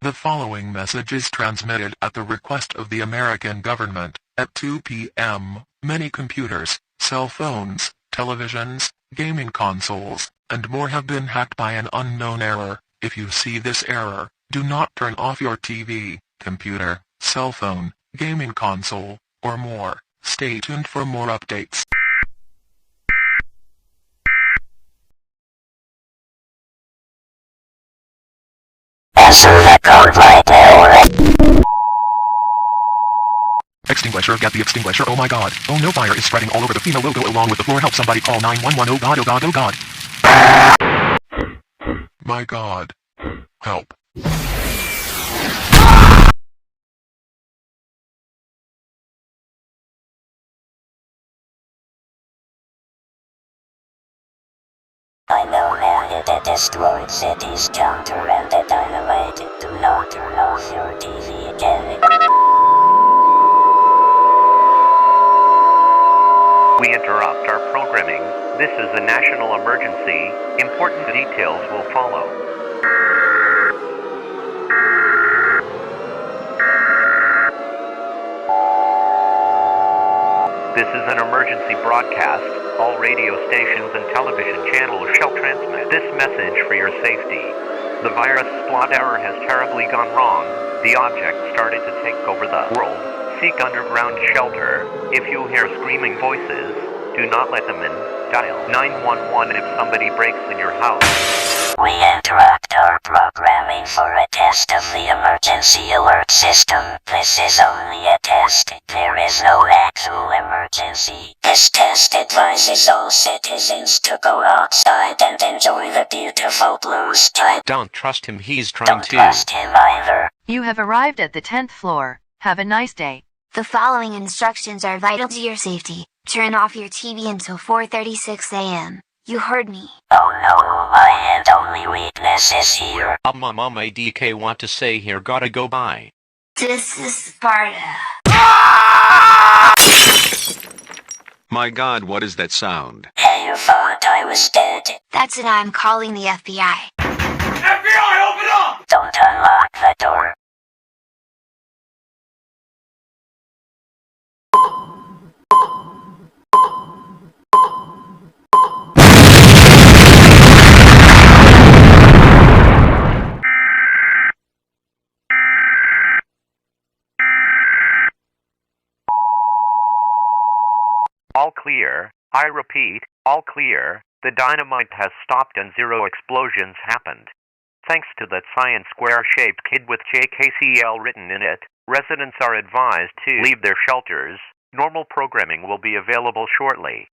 The following message is transmitted at the request of the American government. At 2 p.m., many computers, cell phones, televisions, gaming consoles, and more have been hacked by an unknown error. If you see this error, do not turn off your TV, computer, cell phone, gaming console, or more. Stay tuned for more updates. Answer the code right now. Extinguisher, get the extinguisher. Oh my god. Oh no, fire is spreading all over the FEMA logo along with the floor. Help, somebody call 911. Oh god, oh god, oh god. My god. Help. I know now that destroyed cities counter and the dynamite. Do not turn off your TV again. We interrupt our programming. This is a national emergency. Important details will follow. This is an emergency broadcast. All radio stations and television channels shall transmit this message for your safety. The virus Splaat error has terribly gone wrong. The object started to take over the world. Seek underground shelter. If you hear screaming voices, do not let them in. Dial 911 if somebody breaks in your house. We interrupt our programming for a test of the emergency alert system. This is only a test. There is no actual emergency. This test advises all citizens to go outside and enjoy the beautiful blue sky. Don't trust him, he's trying Don't to. trust him either. You have arrived at the 10th floor. Have a nice day. The following instructions are vital to your safety. Turn off your TV until 4:36 a.m. You heard me. Oh no, my and only weakness is here. Mom, ADK want to say here, gotta go by. This is Sparta. My god, what is that sound? Hey, you thought I was dead? That's it, I'm calling the FBI. FBI, open up! Don't unlock the door. All clear. I repeat, all clear. The dynamite has stopped and 0 explosions happened. Thanks to that science square-shaped kid with JKCL written in it, residents are advised to leave their shelters. Normal programming will be available shortly.